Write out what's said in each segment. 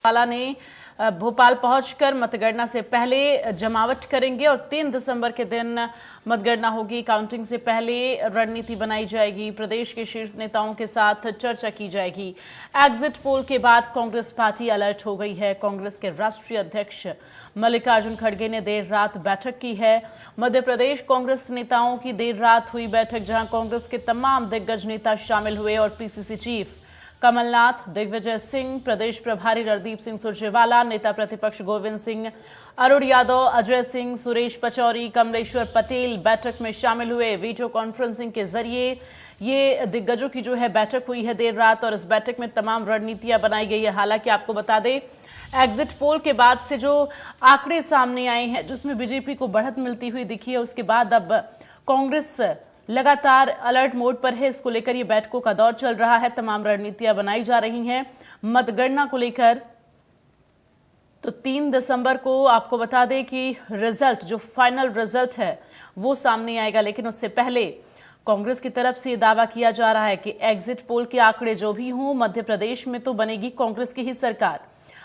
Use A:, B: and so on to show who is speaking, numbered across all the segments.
A: वाला ने भोपाल पहुंचकर मतगणना से पहले जमावट करेंगे और 3 दिसंबर के दिन मतगणना होगी। काउंटिंग से पहले रणनीति बनाई जाएगी, प्रदेश के शीर्ष नेताओं के साथ चर्चा की जाएगी। एग्जिट पोल के बाद कांग्रेस पार्टी अलर्ट हो गई है। कांग्रेस के राष्ट्रीय अध्यक्ष मल्लिकार्जुन खड़गे ने देर रात बैठक की है। मध्य प्रदेश कांग्रेस नेताओं की देर रात हुई बैठक, जहां कांग्रेस के तमाम दिग्गज नेता शामिल हुए और पीसीसी चीफ कमलनाथ, दिग्विजय सिंह, प्रदेश प्रभारी रणदीप सिंह सुरजेवाला, नेता प्रतिपक्ष गोविंद सिंह, अरुण यादव, अजय सिंह, सुरेश पचौरी, कमलेश्वर पटेल बैठक में शामिल हुए। वीडियो कॉन्फ्रेंसिंग के जरिए ये दिग्गजों की जो है बैठक हुई है देर रात और इस बैठक में तमाम रणनीतियां बनाई गई है। हालांकि आपको बता दें, एग्जिट पोल के बाद से जो आंकड़े सामने आए हैं जिसमें बीजेपी को बढ़त मिलती हुई दिखी है, उसके बाद अब कांग्रेस लगातार अलर्ट मोड पर है। इसको लेकर ये बैठकों का दौर चल रहा है, तमाम रणनीतियां बनाई जा रही हैं मतगणना को लेकर। तो 3 दिसंबर को आपको बता दें कि रिजल्ट, जो फाइनल रिजल्ट है वो सामने आएगा, लेकिन उससे पहले कांग्रेस की तरफ से यह दावा किया जा रहा है कि एग्जिट पोल के आंकड़े जो भी हों, मध्य प्रदेश में तो बनेगी कांग्रेस की ही सरकार।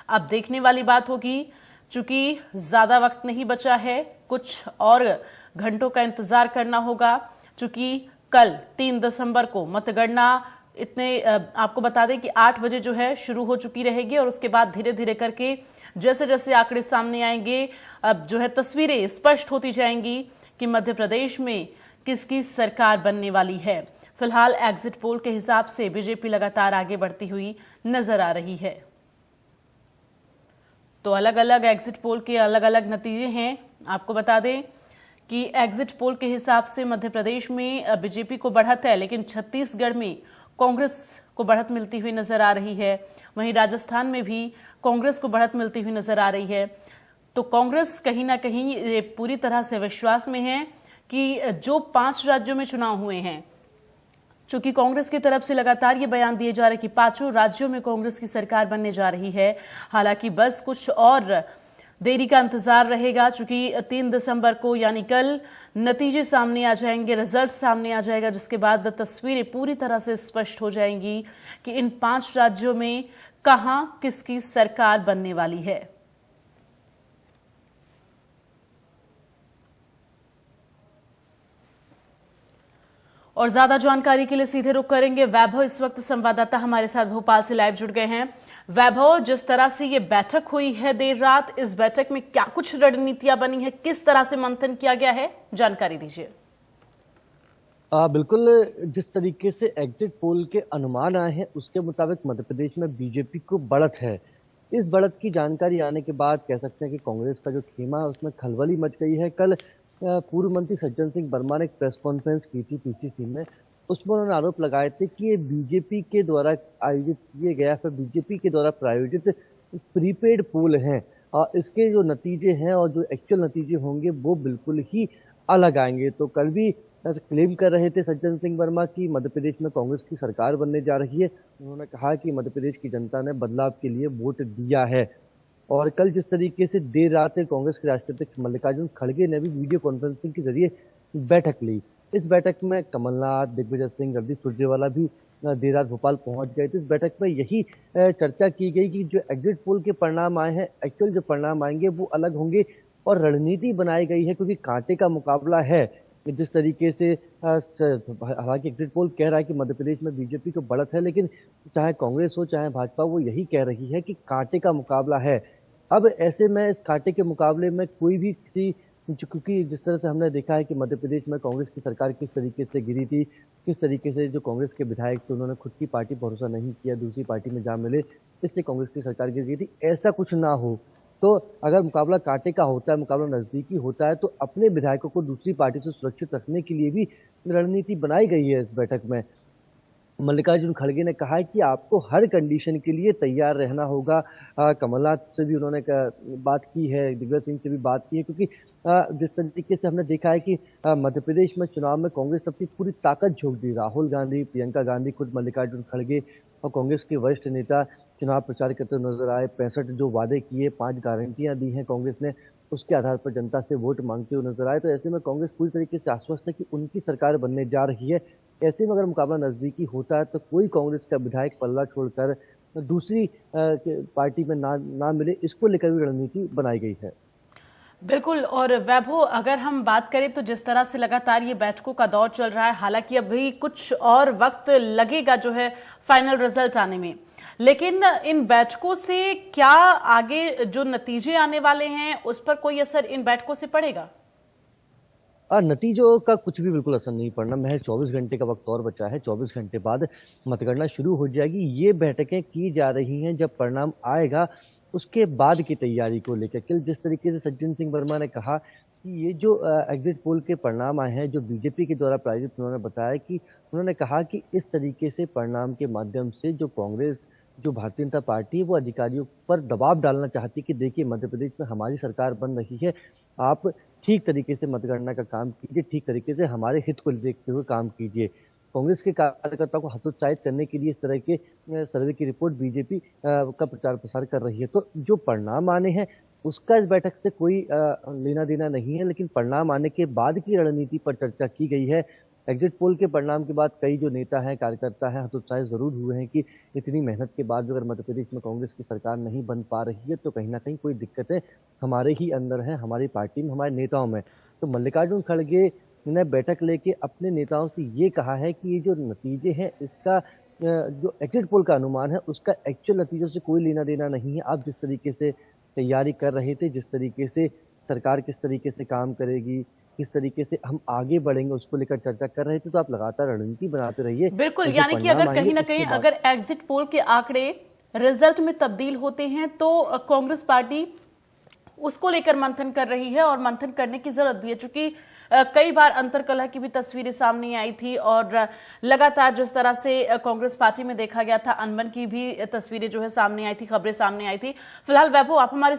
A: अब देखने वाली बात होगी, चूंकि ज्यादा वक्त नहीं बचा है, कुछ और घंटों का इंतजार करना होगा, चूंकि कल 3 दिसंबर को मतगणना आपको बता दें कि 8 बजे जो है शुरू हो चुकी रहेगी और उसके बाद धीरे धीरे करके जैसे जैसे आंकड़े सामने आएंगे, अब जो है तस्वीरें स्पष्ट होती जाएंगी कि मध्य प्रदेश में किसकी सरकार बनने वाली है। फिलहाल एग्जिट पोल के हिसाब से बीजेपी लगातार आगे बढ़ती हुई नजर आ रही है। तो अलग अलग एग्जिट पोल के अलग अलग नतीजे हैं। आपको बता दें कि एग्जिट पोल के हिसाब से मध्य प्रदेश में बीजेपी को बढ़त है, लेकिन छत्तीसगढ़ में कांग्रेस को बढ़त मिलती हुई नजर आ रही है। वहीं राजस्थान में भी कांग्रेस को बढ़त मिलती हुई नजर आ रही है। तो कांग्रेस कहीं ना कहीं पूरी तरह से विश्वास में है कि जो 5 राज्यों में चुनाव हुए हैं, चूंकि कांग्रेस की तरफ से लगातार ये बयान दिए जा रहे हैं कि 5 राज्यों में कांग्रेस की सरकार बनने जा रही है। हालांकि बस कुछ और देरी का इंतजार रहेगा, चूंकि 3 दिसंबर को यानी कल नतीजे सामने आ जाएंगे, रिजल्ट सामने आ जाएगा, जिसके बाद तस्वीरें पूरी तरह से स्पष्ट हो जाएंगी कि इन 5 राज्यों में कहां किसकी सरकार बनने वाली है। और ज्यादा जानकारी के लिए सीधे रुख करेंगे वैभव। इस वक्त संवाददाता हमारे साथ भोपाल से लाइव जुड़ गए हैं। वैभव, जिस तरह से ये बैठक हुई है देर रात, इस बैठक में क्या कुछ रणनीतियां बनी है, किस तरह से मंथन किया गया है, जानकारी दीजिए।
B: बिल्कुल, जिस तरीके से एग्जिट पोल के अनुमान आए हैं उसके मुताबिक मध्य प्रदेश में बीजेपी को बढ़त है। इस बढ़त की जानकारी आने के बाद कह सकते हैं कि कांग्रेस का जो खेमा है उसमें खलबली मच गई है। कल पूर्व मंत्री सज्जन सिंह वर्मा ने एक प्रेस कॉन्फ्रेंस की थी पीसीसी में, उसमें उन्होंने आरोप लगाए थे कि ये बीजेपी के द्वारा आयोजित किए गया, फिर बीजेपी के द्वारा प्रायोजित प्रीपेड पोल हैं। इसके जो नतीजे हैं और जो एक्चुअल नतीजे होंगे वो बिल्कुल ही अलग आएंगे। तो कल भी क्लेम कर रहे थे सज्जन सिंह वर्मा की मध्य प्रदेश में कांग्रेस की सरकार बनने जा रही है। उन्होंने कहा कि मध्य प्रदेश की जनता ने बदलाव के लिए वोट दिया है। और कल जिस तरीके से देर रात कांग्रेस के राष्ट्रीय अध्यक्ष मल्लिकार्जुन खड़गे ने भी वीडियो कॉन्फ्रेंसिंग के जरिए बैठक ली। इस बैठक में कमलनाथ, दिग्विजय सिंह, रणदीप सुरजेवाला भी देर रात भोपाल पहुंच गए थे। इस बैठक में यही चर्चा की गई कि जो एग्जिट पोल के परिणाम आए हैं, एक्चुअल जो परिणाम आएंगे वो अलग होंगे और रणनीति बनाई गई है, क्योंकि कांटे का मुकाबला है। जिस तरीके से हालांकि एग्जिट पोल कह रहा है कि मध्य प्रदेश में बीजेपी को बढ़त है, लेकिन चाहे कांग्रेस हो चाहे भाजपा, वो यही कह रही है कि कांटे का मुकाबला है। अब ऐसे में इस कांटे के मुकाबले में कोई भी क्योंकि जिस तरह से हमने देखा है कि मध्य प्रदेश में कांग्रेस की सरकार किस तरीके से गिरी थी, किस तरीके से जो कांग्रेस के विधायक थे उन्होंने खुद की पार्टी भरोसा नहीं किया, दूसरी पार्टी में जा मिले, इसलिए कांग्रेस की सरकार गिर गई थी। ऐसा कुछ ना हो, तो अगर मुकाबला कांटे का होता है, मुकाबला नजदीकी होता है, तो अपने विधायकों को दूसरी पार्टी से सुरक्षित रखने के लिए भी रणनीति बनाई गई है। इस बैठक में मल्लिकार्जुन खड़गे ने कहा है कि आपको हर कंडीशन के लिए तैयार रहना होगा। कमलनाथ से भी उन्होंने बात की है, दिग्विजय सिंह से भी बात की है, क्योंकि जिस तरीके से हमने देखा है कि मध्य प्रदेश में चुनाव में कांग्रेस अपनी पूरी ताकत झोंक दी। राहुल गांधी, प्रियंका गांधी, खुद मल्लिकार्जुन खड़गे और कांग्रेस के वरिष्ठ नेता चुनाव प्रचार करते नजर आए। 65 जो वादे किए, 5 गारंटियां दी हैं कांग्रेस ने, उसके आधार पर जनता से वोट मांगते हुए नजर आए। तो ऐसे में कांग्रेस पूरी तरीके से आश्वस्त है कि उनकी सरकार बनने जा रही है। ऐसे में अगर मुकाबला नजदीकी होता है तो कोई कांग्रेस का विधायक पल्ला छोड़कर दूसरी पार्टी में ना मिले, इसको लेकर भी रणनीति बनाई गई है।
A: बिल्कुल। और वैभव, अगर हम बात करें तो जिस तरह से लगातार ये बैठकों का दौर चल रहा है, हालांकि अभी कुछ और वक्त लगेगा जो है फाइनल रिजल्ट आने में, लेकिन इन बैठकों से क्या आगे जो नतीजे आने वाले हैं उस पर कोई असर इन बैठकों से पड़ेगा?
B: नतीजों का कुछ भी बिल्कुल असर नहीं पड़ना। महज 24 घंटे का वक्त और बचा है। 24 घंटे बाद मतगणना शुरू हो जाएगी। ये बैठकें की जा रही हैं जब परिणाम आएगा उसके बाद की तैयारी को लेकर के। जिस तरीके से सज्जन सिंह वर्मा ने कहा कि ये जो एग्जिट पोल के परिणाम आए हैं, जो बीजेपी के द्वारा प्रायोजित, उन्होंने बताया कि उन्होंने कहा कि इस तरीके से परिणाम के माध्यम से जो कांग्रेस, जो भारतीय जनता पार्टी है, वो अधिकारियों पर दबाव डालना चाहती कि देखिए मध्य प्रदेश में हमारी सरकार बन रही है, आप ठीक तरीके से मतगणना का काम कीजिए, ठीक तरीके से हमारे हित को देखते हुए काम कीजिए। कांग्रेस के कार्यकर्ताओं को हतोत्साहित करने के लिए इस तरह के सर्वे की रिपोर्ट बीजेपी का प्रचार प्रसार कर रही है। तो जो परिणाम आने हैं उसका इस बैठक से कोई लेना देना नहीं है, लेकिन परिणाम आने के बाद की रणनीति पर चर्चा की गई है। एग्जिट पोल के परिणाम के बाद कई जो नेता हैं, कार्यकर्ता हैं, हतोत्साहित जरूर हुए हैं कि इतनी मेहनत के बाद अगर मध्य प्रदेश में कांग्रेस की सरकार नहीं बन पा रही है तो कहीं ना कहीं कोई दिक्कतें हमारे ही अंदर हैं, हमारी पार्टी में, हमारे नेताओं में। तो मल्लिकार्जुन खड़गे ने बैठक लेके अपने नेताओं से ये कहा है कि ये जो नतीजे हैं, इसका जो एग्जिट पोल का अनुमान है उसका एक्चुअल नतीजों से कोई लेना देना नहीं है। आप जिस तरीके से तैयारी कर रहे थे, जिस तरीके से सरकार किस तरीके से काम करेगी, किस तरीके से हम आगे बढ़ेंगे, उसको लेकर चर्चा कर रहे थे, तो आप लगातार रणनीति बनाते रहिए।
A: बिल्कुल, यानी कि अगर कहीं ना कहीं अगर एग्जिट पोल के आंकड़े रिजल्ट में तब्दील होते हैं तो कांग्रेस पार्टी उसको लेकर मंथन कर रही है और मंथन करने की जरूरत भी है, चूंकि कई बार अंतर्कलह की भी तस्वीरें सामने आई थी और लगातार जिस तरह से कांग्रेस पार्टी में देखा गया था, अनबन की भी तस्वीरें जो है सामने आई थी, खबरें सामने आई थी। फिलहाल वैभव, आप हमारे